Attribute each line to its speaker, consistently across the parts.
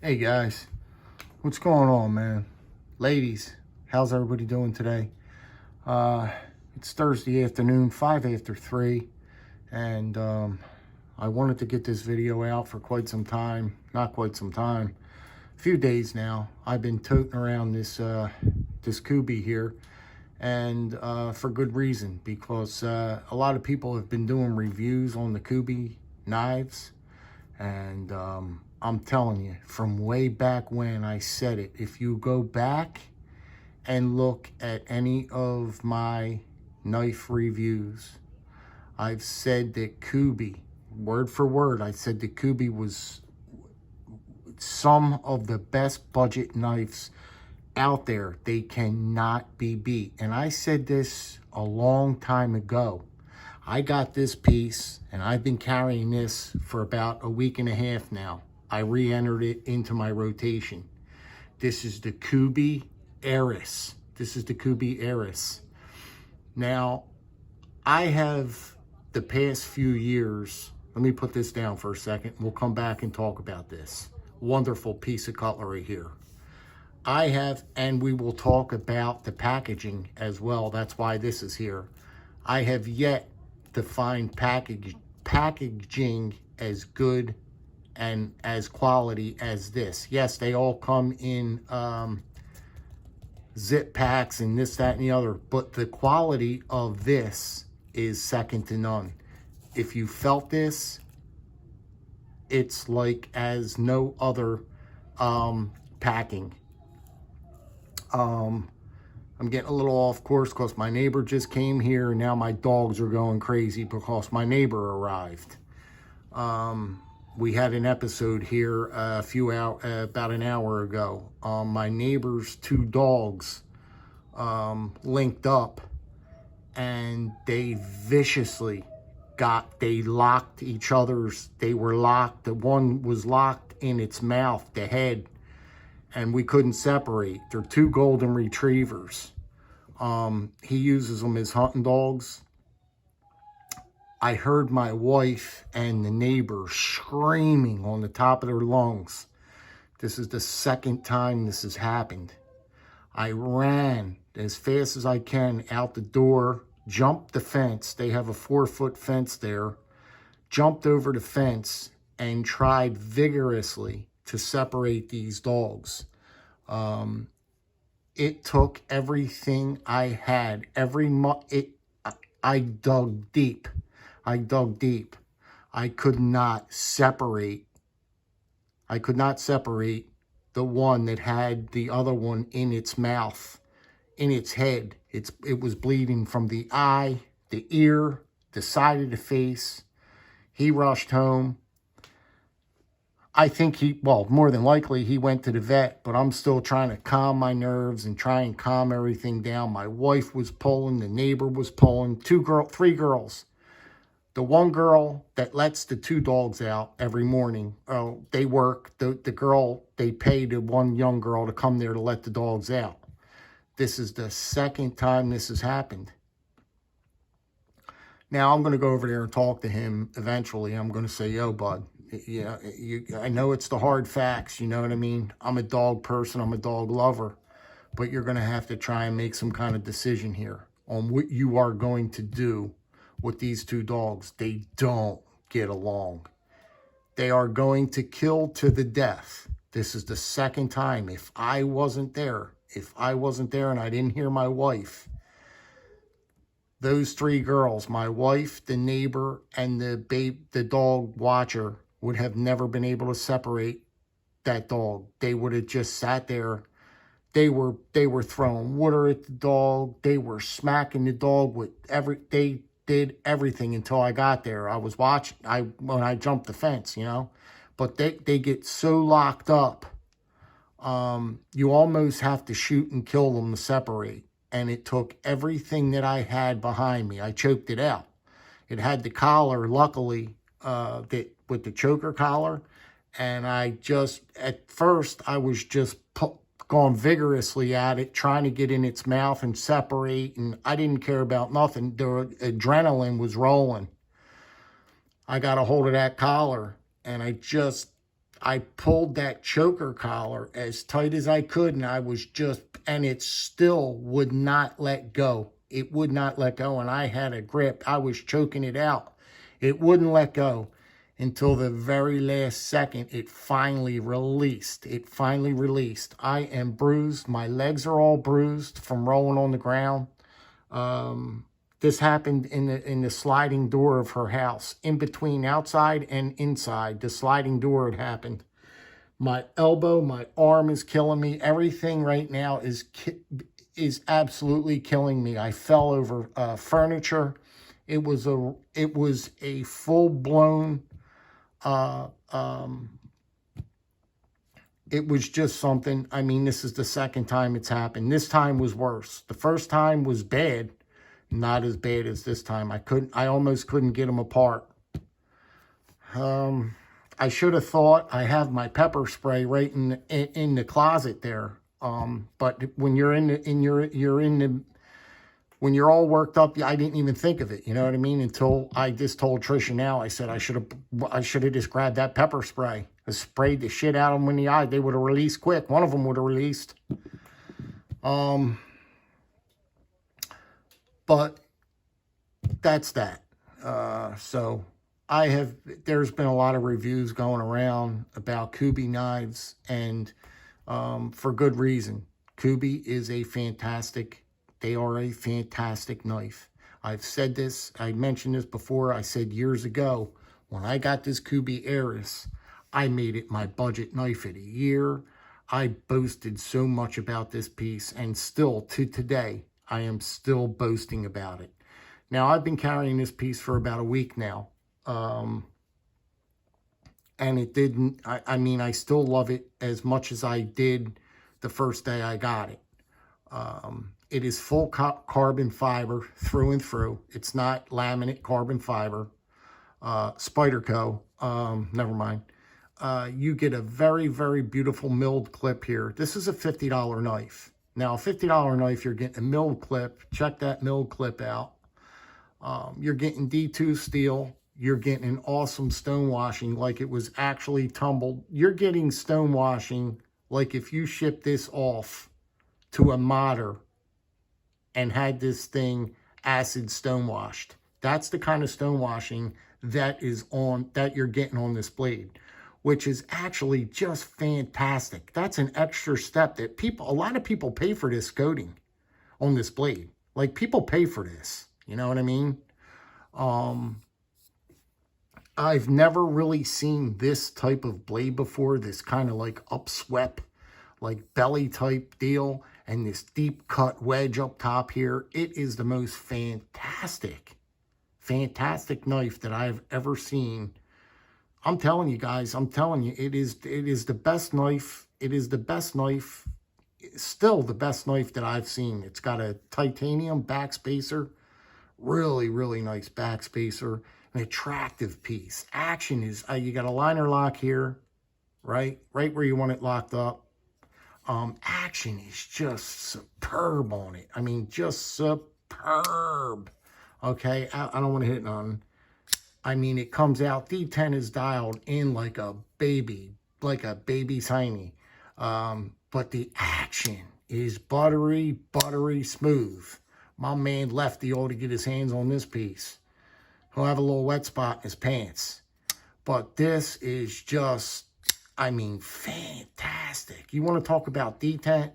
Speaker 1: Hey guys, what's going on, man? Ladies, how's everybody doing today? Uh, it's Thursday afternoon, 5 after 3, and I wanted to get this video out for quite some time. Not quite some time, a few days now. I've been toting around this Kubey here, and for good reason, because a lot of people have been doing reviews on the Kubey knives, and I'm telling you, from way back when I said it, if you go back and look at any of my knife reviews, I've said that Kubey, word for word, I said that Kubey was some of the best budget knives out there. They cannot be beat. And I said this a long time ago. I got this piece, and I've been carrying this for about a week and a half now. I re-entered it into my rotation. This is the Kubey Eris. This is the Kubey Eris. Now, I have the past few years, let me put this down for a second. We'll come back and talk about this wonderful piece of cutlery here. I have, and we will talk about the packaging as well. That's why this is here. I have yet to find packaging as good and as quality as this. Yes, they all come in zip packs and this, that, and the other, but the quality of this is second to none. If you felt this, it's like as no other packing. I'm getting a little off course because my neighbor just came here, and now my dogs are going crazy because my neighbor arrived. We had an episode here about an hour ago. My neighbor's two dogs linked up, and they viciously they locked each other's, they were locked. The one was locked in its mouth, the head, and we couldn't separate. They're two golden retrievers. He uses them as hunting dogs. I heard my wife and the neighbor screaming on the top of their lungs. This is the second time this has happened. I ran as fast as I can out the door, jumped the fence. They have a 4-foot fence there. Jumped over the fence and tried vigorously to separate these dogs. It took everything I had. I dug deep. I dug deep. I could not separate the one that had the other one in its mouth, in its head. It was bleeding from the eye, the ear, the side of the face. He rushed home. I think more than likely he went to the vet, but I'm still trying to calm my nerves and try and calm everything down. My wife was pulling, the neighbor was pulling, three girls. The one girl that lets the two dogs out every morning, they work. The girl, they pay the one young girl to come there to let the dogs out. This is the second time this has happened. Now, I'm going to go over there and talk to him eventually. I'm going to say, yo, bud, yeah, I know it's the hard facts, you know what I mean? I'm a dog person, I'm a dog lover, but you're going to have to try and make some kind of decision here on what you are going to do with these two dogs. They don't get along. They are going to kill to the death. This is the second time. If I wasn't there and I didn't hear my wife, those three girls, my wife, the neighbor, and the dog watcher, would have never been able to separate that dog. They would have just sat there. They were throwing water at the dog. They were smacking the dog with they did everything until I got there. I was watching when I jumped the fence, you know. But they get so locked up, you almost have to shoot and kill them to separate. And it took everything that I had behind me. I choked it out. It had the collar, luckily, with the choker collar. And at first, I was just going vigorously at it, trying to get in its mouth and separate. And I didn't care about nothing. The adrenaline was rolling. I got a hold of that collar, and I pulled that choker collar as tight as I could, and I was just, and it still would not let go. It would not let go, and I had a grip. I was choking it out. It wouldn't let go until the very last second. It finally released. It finally released. I am bruised. My legs are all bruised from rolling on the ground. This happened in the sliding door of her house, in between outside and inside. The sliding door had happened. My elbow, my arm is killing me. Everything right now is absolutely killing me. I fell over furniture. It was a full blown. It was just something. I mean, this is the second time it's happened. This time was worse. The first time was bad. Not as bad as this time. I almost couldn't get them apart. I should have thought I have my pepper spray right in the closet there. But when you're when you're all worked up, I didn't even think of it. You know what I mean? Until I just told Trisha now. I said I should have just grabbed that pepper spray. I sprayed the shit out of them in the eye. They would have released quick. One of them would have released. But that's that. So there's been a lot of reviews going around about Kubey knives, and for good reason. Kubey is they are a fantastic knife. I've said this, I mentioned this before. I said years ago, when I got this Kubey Eris, I made it my budget knife of the year. I boasted so much about this piece, and still to today, I am still boasting about it. Now, I've been carrying this piece for about a week now. And it didn't, I mean, I still love it as much as I did the first day I got it. It is full carbon fiber through and through. It's not laminate carbon fiber. Spyderco, never mind. You get a very, very beautiful milled clip here. This is a $50 knife. Now, a $50 knife, you're getting a milled clip. Check that milled clip out. You're getting D2 steel. You're getting an awesome stonewashing like it was actually tumbled. You're getting stonewashing like if you shipped this off to a modder and had this thing acid stonewashed. That's the kind of stonewashing that you're getting on this blade, which is actually just fantastic. That's an extra step that a lot of people pay for this coating on this blade. Like, people pay for this. You know what I mean? I've never really seen this type of blade before. This kind of like upswept, like belly type deal, and this deep cut wedge up top here. It is the most fantastic knife that I've ever seen. I'm telling you guys, it is the best knife. It is the best knife, still the best knife that I've seen. It's got a titanium backspacer, really, really nice backspacer, an attractive piece. Action is, you got a liner lock here, right where you want it locked up. Action is just superb on it. I mean, just superb. Okay, I don't want to hit none. I mean, it comes out, Detent is dialed in like a baby tiny. But the action is buttery smooth. My man Lefty ought to get his hands on this piece. He'll have a little wet spot in his pants. But this is just, I mean, fantastic. You want to talk about Detent?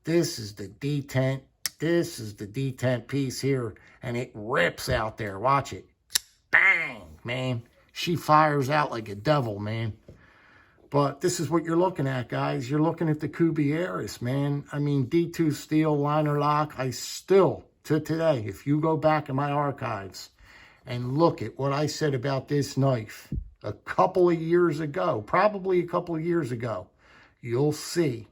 Speaker 1: This is the Detent. This is the Detent piece here. And it rips out there. Watch it. Bang, man. She fires out like a devil, man. But this is what you're looking at, guys. You're looking at the Kubey Eris, man. I mean, D2 steel liner lock. I still, to today, if you go back in my archives and look at what I said about this knife a couple of years ago, probably a couple of years ago, you'll see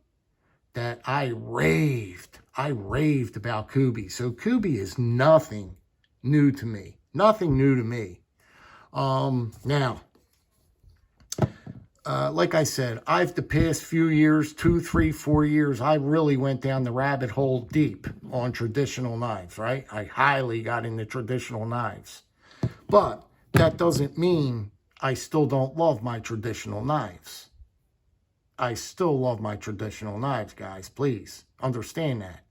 Speaker 1: that I raved about Kubey. So Kubey is nothing new to me. Nothing new to me. Now, like I said, the past few years, 2, 3, 4 years, I really went down the rabbit hole deep on traditional knives, right? I highly got into traditional knives. But that doesn't mean I still don't love my traditional knives. I still love my traditional knives, guys. Please understand that.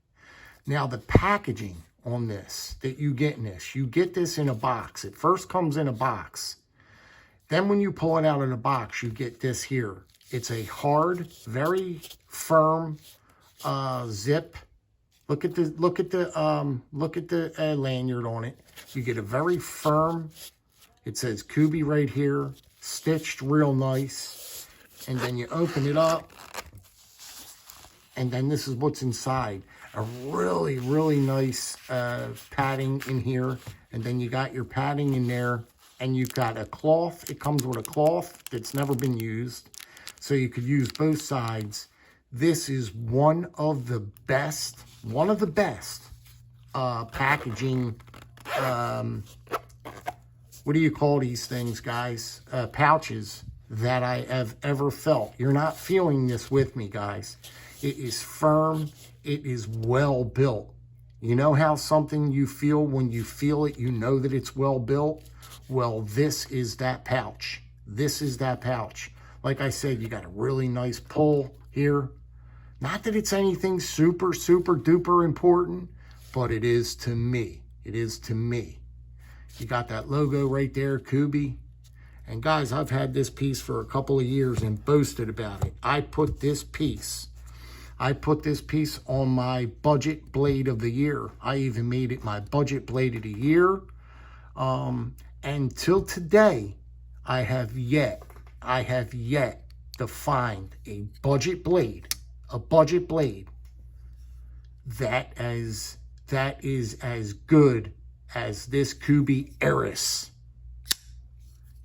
Speaker 1: Now, the packaging on this that you get in this, you get this in a box. It first comes in a box. Then when you pull it out of the box, you get this here. It's a hard, very firm zip. Look at the lanyard on it. You get a very firm. It says Kubey right here, stitched real nice. And then you open it up, and then this is what's inside. A really, really nice padding in here. And then you got your padding in there, and you've got a cloth. It comes with a cloth that's never been used, so you could use both sides. This is one of the best packaging, what do you call these things, guys? Pouches that I have ever felt. You're not feeling this with me, guys. It is firm. It is well built. You know how something you feel when you feel it, you know that it's well built? Well, this is that pouch. This is that pouch. Like I said, you got a really nice pull here. Not that it's anything super, super duper important, but it is to me. It is to me. You got that logo right there, Kubey. And guys, I've had this piece for a couple of years and boasted about it. I put this piece on my budget blade of the year. I even made it my budget blade of the year. Until today, I have yet to find a budget blade that is as good as this Kubey Eris.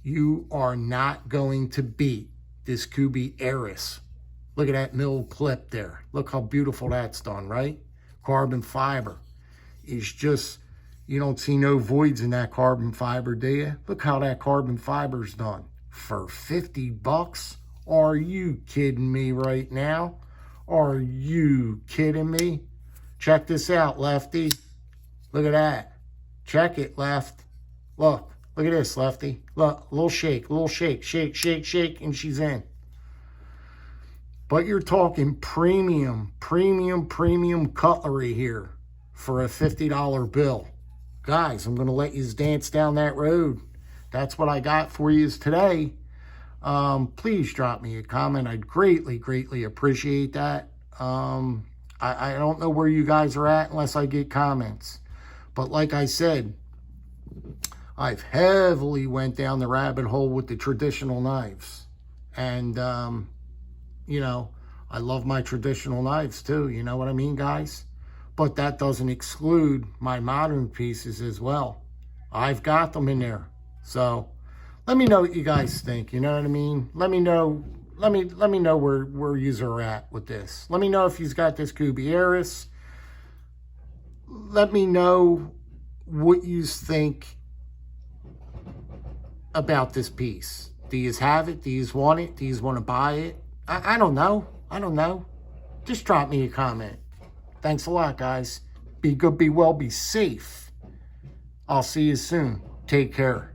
Speaker 1: You are not going to beat this Kubey Eris. Look at that mill clip there. Look how beautiful that's done, right? Carbon fiber is just, you don't see no voids in that carbon fiber, do you? Look how that carbon fiber's done. For 50 bucks? Are you kidding me right now? Are you kidding me? Check this out, Lefty. Look at that. Check it, Left. Look at this, Lefty. Look, a little shake, shake, and she's in. But you're talking premium cutlery here for a $50 bill. Guys, I'm going to let you dance down that road. That's what I got for you today. Please drop me a comment. I'd greatly appreciate that. I don't know where you guys are at unless I get comments. But like I said, I've heavily went down the rabbit hole with the traditional knives. And, you know, I love my traditional knives too. You know what I mean, guys? But that doesn't exclude my modern pieces as well. I've got them in there. So let me know what you guys think. You know what I mean? Let me know. Let me know where yous are at with this. Let me know if you've got this Kubey Eris. Let me know what you think about this piece. Do you have it? Do you want it? Do you want to buy it? I don't know. I don't know. Just drop me a comment. Thanks a lot, guys. Be good, be well, be safe. I'll see you soon. Take care.